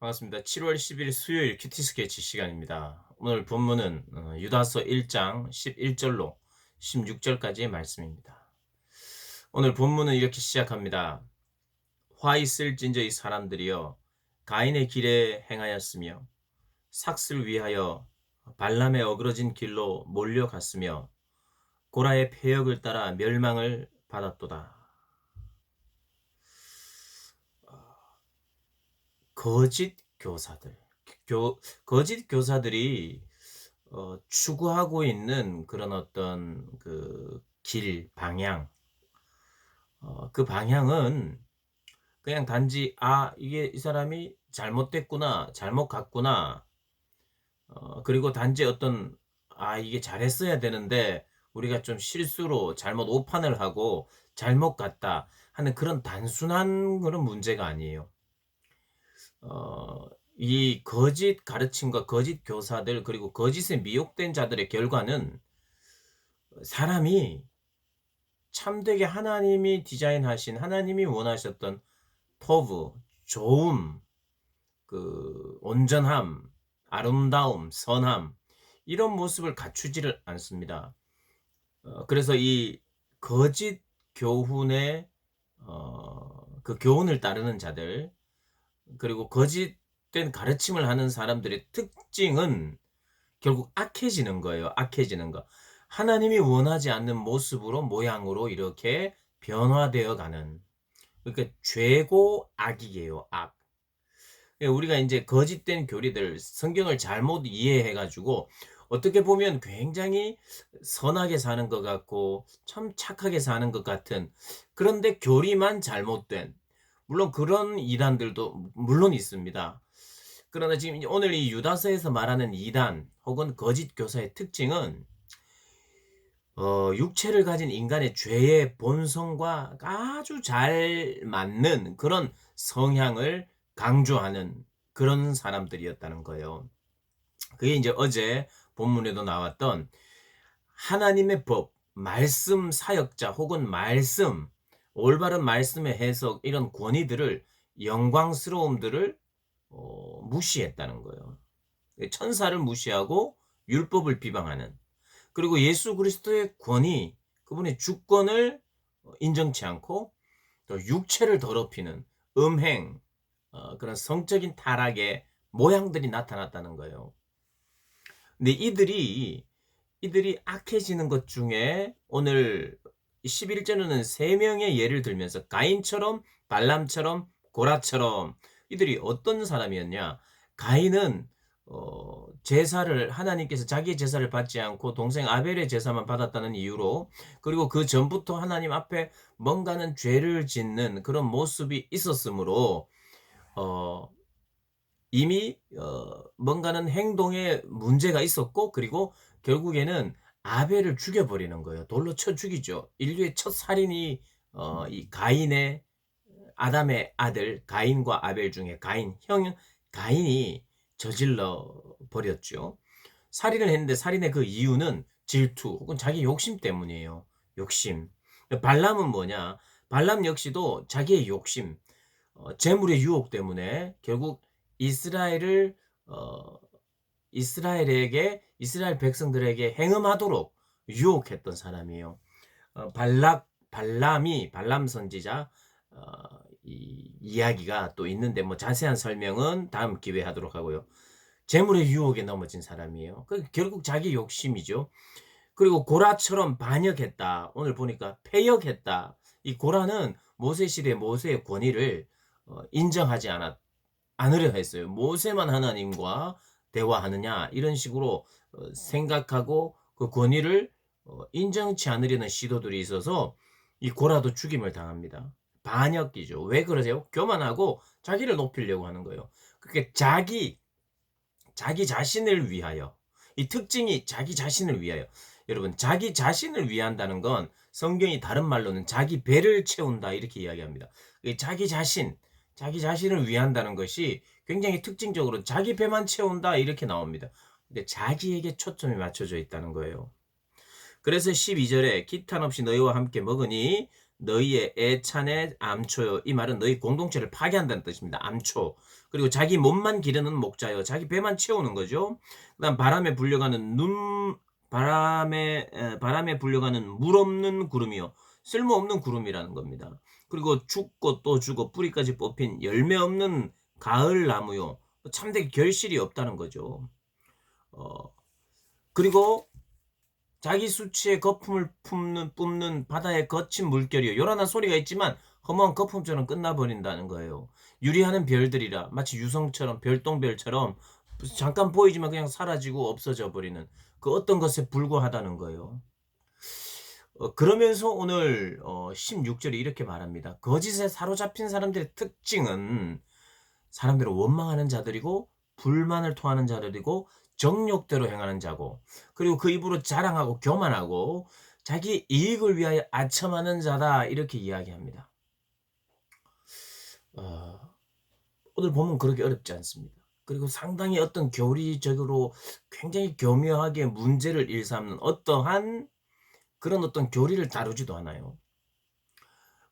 반갑습니다. 7월 10일 수요일 큐티 스케치 시간입니다. 오늘 본문은 유다서 1장 11절로 16절까지의 말씀입니다. 오늘 본문은 이렇게 시작합니다. 화 있을진저 이 사람들이여 가인의 길에 행하였으며 삭슬 위하여 발람의 어그러진 길로 몰려갔으며 고라의 패역을 따라 멸망을 받았도다. 거짓 교사들, 거짓 교사들이 추구하고 있는 그런 어떤 그 길, 방향, 그 방향은 그냥 단지, 이게 이 사람이 잘못됐구나, 잘못 갔구나, 그리고 단지 어떤, 이게 잘했어야 되는데, 우리가 좀 실수로 잘못 오판을 하고 잘못 갔다 하는 그런 단순한 그런 문제가 아니에요. 어, 이 거짓 가르침과 거짓 교사들, 그리고 거짓에 미혹된 자들의 결과는 사람이 참되게 하나님이 디자인하신, 하나님이 원하셨던 터브, 좋음, 그 온전함, 아름다움, 선함, 이런 모습을 갖추지를 않습니다. 그래서 이 거짓 교훈의 그 교훈을 따르는 자들, 그리고 거짓된 가르침을 하는 사람들의 특징은 결국 악해지는 거예요. 악해지는 거. 하나님이 원하지 않는 모습으로, 모양으로 이렇게 변화되어 가는. 그러니까 죄고 악이에요. 악. 우리가 이제 거짓된 교리들, 성경을 잘못 이해해 가지고 어떻게 보면 굉장히 선하게 사는 것 같고 참 착하게 사는 것 같은, 그런데 교리만 잘못된, 물론 그런 이단들도 물론 있습니다. 그러나 지금 오늘 이 유다서에서 말하는 이단 혹은 거짓 교사의 특징은 육체를 가진 인간의 죄의 본성과 아주 잘 맞는 그런 성향을 강조하는 그런 사람들이었다는 거예요. 그게 이제 어제 본문에도 나왔던 하나님의 법, 말씀 사역자 혹은 말씀, 올바른 말씀의 해석, 이런 권위들을, 영광스러움들을 무시했다는 거예요. 천사를 무시하고 율법을 비방하는, 그리고 예수 그리스도의 권위, 그분의 주권을 인정치 않고 또 육체를 더럽히는 음행, 그런 성적인 타락의 모양들이 나타났다는 거예요. 근데 이들이 악해지는 것 중에 오늘 11절에는 세 명의 예를 들면서 가인처럼, 발람처럼, 고라처럼, 이들이 어떤 사람이었냐? 가인은 제사를, 하나님께서 자기의 제사를 받지 않고 동생 아벨의 제사만 받았다는 이유로, 그리고 그 전부터 하나님 앞에 뭔가는 죄를 짓는 그런 모습이 있었으므로 어 이미 뭔가는 행동에 문제가 있었고, 그리고 결국에는 아벨을 죽여버리는 거예요. 돌로 쳐 죽이죠. 인류의 첫 살인이 이 가인의, 아담의 아들 가인과 아벨 중에 가인, 형 가인이 저질러 버렸죠. 살인을 했는데 살인의 그 이유는 질투 혹은 자기 욕심 때문이에요. 욕심. 발람은 뭐냐? 발람 역시도 자기의 욕심, 재물의 유혹 때문에 결국 이스라엘을 어 이스라엘 백성들에게 행음하도록 유혹했던 사람이에요. 발람 선지자, 어 이 이야기가 또 있는데 뭐 자세한 설명은 다음 기회에 하도록 하고요. 재물의 유혹에 넘어진 사람이에요. 결국 자기 욕심이죠. 그리고 고라처럼 반역했다. 오늘 보니까 패역했다. 이 고라는 모세 시대 모세의 권위를 인정하지 않으려 했어요. 모세만 하나님과 대화하느냐 이런 식으로 생각하고 그 권위를 인정치 않으려는 시도들이 있어서 이 고라도 죽임을 당합니다. 반역이죠. 왜 그러세요? 교만하고 자기를 높이려고 하는 거예요. 그게 자기 자신을 위하여. 이 특징이 자기 자신을 위하여. 여러분, 자기 자신을 위한다는 건 성경이 다른 말로는 자기 배를 채운다 이렇게 이야기합니다. 자기 자신을 위한다는 것이 굉장히 특징적으로 자기 배만 채운다 이렇게 나옵니다. 근데 자기에게 초점이 맞춰져 있다는 거예요. 그래서 12절에 기탄 없이 너희와 함께 먹으니 너희의 애찬의 암초요. 이 말은 너희 공동체를 파괴한다는 뜻입니다. 암초. 그리고 자기 몸만 기르는 목자요. 자기 배만 채우는 거죠. 그다음 바람에 불려가는 바람에 불려가는 물 없는 구름이요. 쓸모없는 구름이라는 겁니다. 그리고 죽고 또 죽어 뿌리까지 뽑힌 열매 없는 가을 나무요. 참되게 결실이 없다는 거죠. 어 그리고 자기 수치에 거품을 뿜는 바다의 거친 물결이요. 요란한 소리가 있지만 허무한 거품처럼 끝나버린다는 거예요. 유리하는 별들이라 마치 유성처럼 별똥별처럼 잠깐 보이지만 그냥 사라지고 없어져 버리는 그 어떤 것에 불과하다는 거예요. 그러면서 오늘 16 절에 이렇게 말합니다. 거짓에 사로잡힌 사람들의 특징은 사람들을 원망하는 자들이고 불만을 토하는 자들이고 정욕대로 행하는 자고 그리고 그 입으로 자랑하고 교만하고 자기 이익을 위하여 아첨하는 자다 이렇게 이야기합니다. 어 오늘 보면 그렇게 어렵지 않습니다. 그리고 상당히 어떤 교리적으로 굉장히 교묘하게 문제를 일삼는 어떠한 그런 어떤 교리를 다루지도 않아요.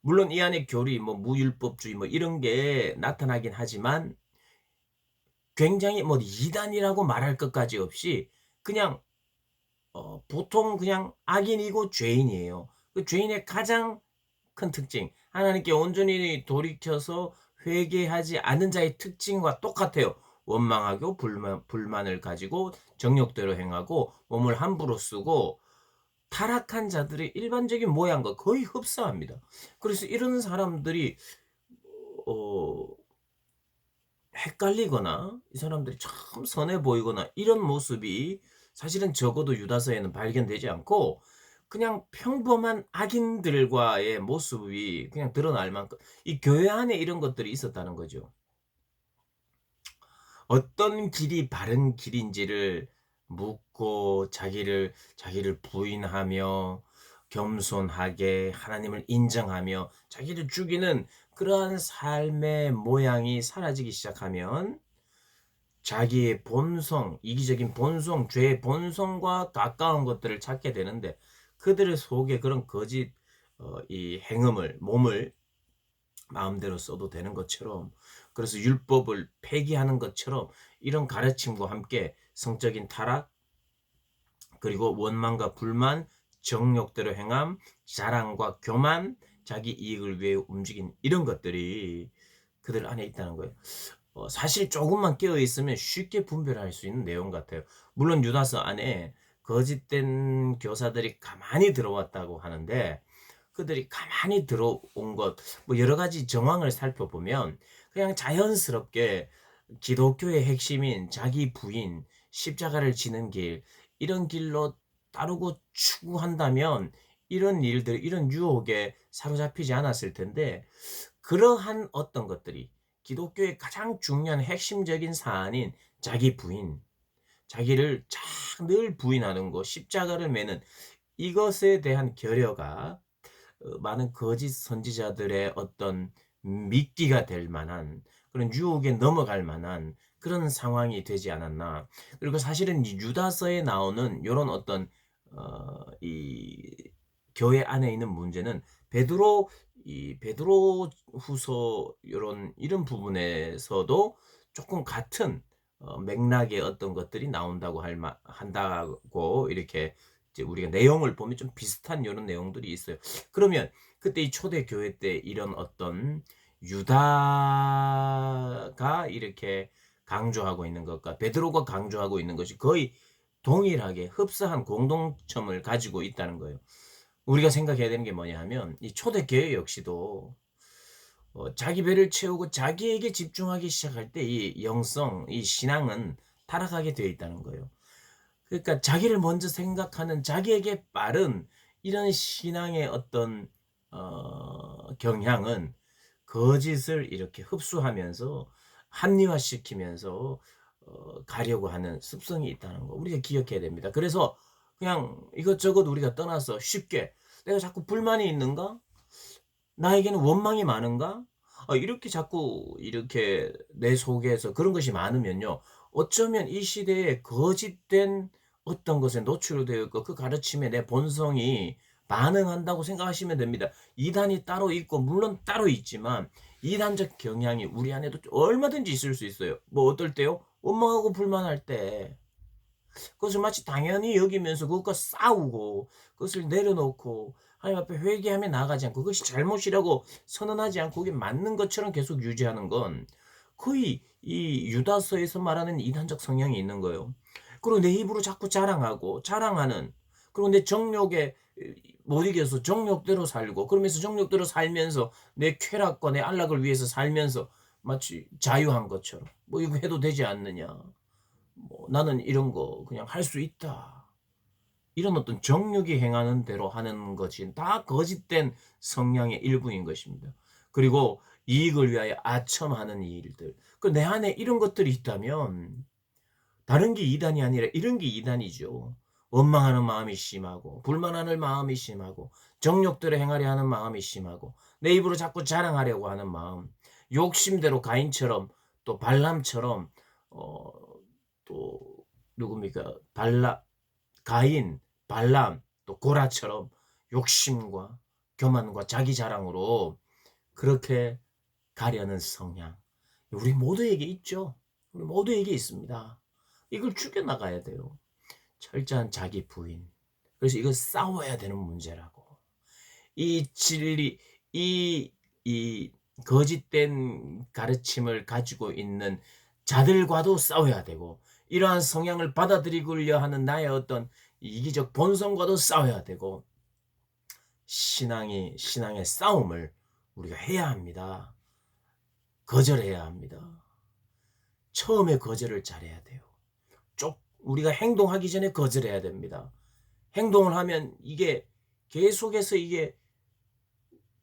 물론 이 안에 교리 뭐 무율법주의 뭐 이런 게 나타나긴 하지만 굉장히 뭐 이단이라고 말할 것까지 없이 그냥 보통 그냥 악인이고 죄인이에요. 그 죄인의 가장 큰 특징 하나님께 온전히 돌이켜서 회개하지 않은 자의 특징과 똑같아요. 원망하고 불만을 가지고 정욕대로 행하고 몸을 함부로 쓰고 타락한 자들의 일반적인 모양과 거의 흡사합니다. 그래서 이런 사람들이 어 헷갈리거나 이 사람들이 참 선해 보이거나 이런 모습이 사실은 적어도 유다서에는 발견되지 않고 그냥 평범한 악인들과의 모습이 그냥 드러날 만큼 이 교회 안에 이런 것들이 있었다는 거죠. 어떤 길이 바른 길인지를 묻고 자기를 부인하며 겸손하게 하나님을 인정하며 자기를 죽이는 그러한 삶의 모양이 사라지기 시작하면 자기의 본성, 이기적인 본성, 죄의 본성과 가까운 것들을 찾게 되는데 그들의 속에 그런 거짓 이 행음을 몸을 마음대로 써도 되는 것처럼 그래서 율법을 폐기하는 것처럼 이런 가르침과 함께 성적인 타락 그리고 원망과 불만, 정욕대로 행함, 자랑과 교만, 자기 이익을 위해 움직인 이런 것들이 그들 안에 있다는 거예요. 사실 조금만 깨어 있으면 쉽게 분별할 수 있는 내용 같아요. 물론 유다서 안에 거짓된 교사들이 가만히 들어왔다고 하는데 그들이 가만히 들어온 것 뭐 여러 가지 정황을 살펴보면 그냥 자연스럽게 기독교의 핵심인 자기 부인, 십자가를 지는 길 이런 길로 따르고 추구한다면 이런 일들 이런 유혹에 사로잡히지 않았을 텐데 그러한 어떤 것들이 기독교의 가장 중요한 핵심적인 사안인 자기 부인, 자기를 늘 부인하는 것, 십자가를 매는 이것에 대한 결여가 많은 거짓 선지자들의 어떤 미끼가 될 만한 그런 유혹에 넘어갈 만한 그런 상황이 되지 않았나. 그리고 사실은 이 유다서에 나오는 요런 어떤 이 교회 안에 있는 문제는 베드로후서 요런 이런 부분에서도 쪼끔 같은 맥락의 어떤 것들이 나온다고 한다고 이렇게 이제 우리가 내용을 보면 좀 비슷한 요런 내용들이 있어요. 그러면 그때 이 초대교회 때 이런 어떤 유다가 이렇게 강조하고 있는 것과 베드로가 강조하고 있는 것이 거의 동일하게 흡사한 공동점을 가지고 있다는 거예요. 우리가 생각해야 되는 게 뭐냐 하면 이 초대교회 역시도 자기 배를 채우고 자기에게 집중하기 시작할 때 이 영성, 이 신앙은 타락하게 되어 있다는 거예요. 그러니까 자기를 먼저 생각하는 자기에게 빠른 이런 신앙의 어떤 경향은 거짓을 이렇게 흡수하면서 합리화시키면서 가려고 하는 습성이 있다는 거 우리가 기억해야 됩니다. 그래서 그냥 이것저것 우리가 떠나서 쉽게 '내가 자꾸 불만이 있는가? 나에게는 원망이 많은가?' 이렇게 자꾸 이렇게 내 속에서 그런 것이 많으면요. 어쩌면 이 시대에 거짓된 어떤 것에 노출되어 있고 그 가르침에 내 본성이 반응한다고 생각하시면 됩니다. 이단이 따로 있고 물론 따로 있지만 이단적 경향이 우리 안에도 얼마든지 있을 수 있어요. 뭐 어떨 때요? 원망하고 불만할 때 그것을 마치 당연히 여기면서 그것과 싸우고 그것을 내려놓고 하나님 앞에 회개하며 나아가지 않고 그것이 잘못이라고 선언하지 않고 그게 맞는 것처럼 계속 유지하는 건 거의 이 유다서에서 말하는 이단적 성향이 있는 거예요. 그리고 내 입으로 자꾸 자랑하고 자랑하는, 그리고 내 정욕에 못 이겨서 정욕대로 살고 그러면서 정욕대로 살면서 내 쾌락과 내 안락을 위해서 살면서 마치 자유한 것처럼 '뭐 이거 해도 되지 않느냐.' 뭐 '나는 이런 거 그냥 할 수 있다.' 이런 어떤 정욕이 행하는 대로 하는 것이 다 거짓된 성향의 일부인 것입니다. 그리고 이익을 위하여 아첨하는 이 일들. 그 내 안에 이런 것들이 있다면 다른 게 이단이 아니라 이런 게 이단이죠. 원망하는 마음이 심하고 불만하는 마음이 심하고 정욕대로 행하려 하는 마음이 심하고 내 입으로 자꾸 자랑하려고 하는 마음, 욕심대로 가인처럼 또 발람처럼 어 또 누굽니까? 발라 가인, 발람, 또 고라처럼 욕심과 교만과 자기 자랑으로 그렇게 가려는 성향. 우리 모두에게 있죠. 우리 모두에게 있습니다. 이걸 죽여 나가야 돼요. 철저한 자기 부인. 그래서 이거 싸워야 되는 문제라고. 이 진리, 이 거짓된 가르침을 가지고 있는 자들과도 싸워야 되고, 이러한 성향을 받아들이려 하는 나의 어떤 이기적 본성과도 싸워야 되고, 신앙의 싸움을 우리가 해야 합니다. 거절해야 합니다. 처음에 거절을 잘해야 돼요. 우리가 행동하기 전에 거절해야 됩니다. 행동을 하면 이게 계속해서 이게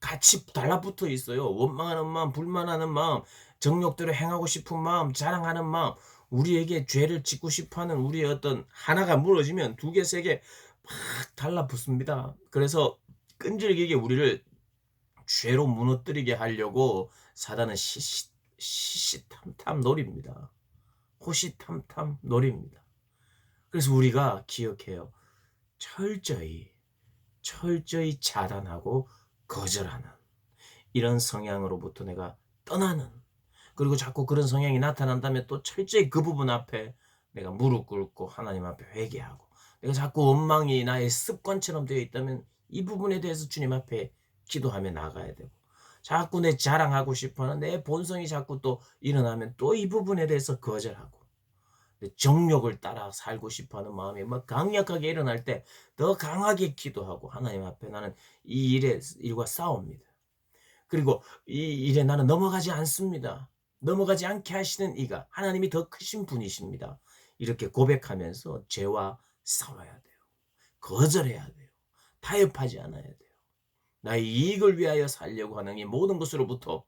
같이 달라붙어 있어요. 원망하는 마음, 불만하는 마음, 정욕대로 행하고 싶은 마음, 자랑하는 마음, 우리에게 죄를 짓고 싶어하는 우리의 어떤 하나가 무너지면 두 개, 세 개 막 달라붙습니다. 그래서 끈질기게 우리를 죄로 무너뜨리게 하려고 사단은 시시탐탐 노립니다. 호시탐탐 노립니다. 그래서 우리가 기억해요. 철저히, 철저히 차단하고 거절하는 이런 성향으로부터 내가 떠나는, 그리고 자꾸 그런 성향이 나타난다면 또 철저히 그 부분 앞에 내가 무릎 꿇고 하나님 앞에 회개하고, 내가 자꾸 원망이 나의 습관처럼 되어 있다면 이 부분에 대해서 주님 앞에 기도하며 나가야 되고, 자꾸 내 자랑하고 싶어하는 내 본성이 자꾸 또 일어나면 또 이 부분에 대해서 거절하고, 정욕을 따라 살고 싶어하는 마음이 막 강력하게 일어날 때 더 강하게 기도하고 하나님 앞에 나는 이 일과 싸웁니다. 그리고 이 일에 나는 넘어가지 않습니다. 넘어가지 않게 하시는 이가 하나님이 더 크신 분이십니다. 이렇게 고백하면서 죄와 싸워야 돼요. 거절해야 돼요. 타협하지 않아야 돼요. 나의 이익을 위하여 살려고 하는 이 모든 것으로부터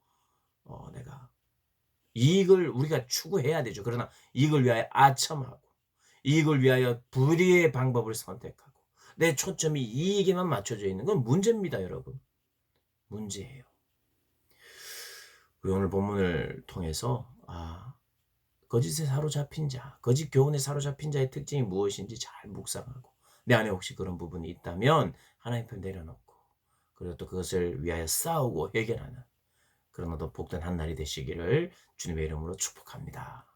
내가 이익을 우리가 추구해야 되죠. 그러나 이익을 위하여 아첨하고 이익을 위하여 불의의 방법을 선택하고 내 초점이 이익에만 맞춰져 있는 건 문제입니다, 여러분. 문제예요. 우리 오늘 본문을 통해서 거짓에 사로잡힌 자, 거짓 교훈에 사로잡힌 자의 특징이 무엇인지 잘 묵상하고 내 안에 혹시 그런 부분이 있다면 하나님 편 내려놓고 그리고 또 그것을 위하여 싸우고 해결하는 그런 어떤 복된 한 날이 되시기를 주님의 이름으로 축복합니다.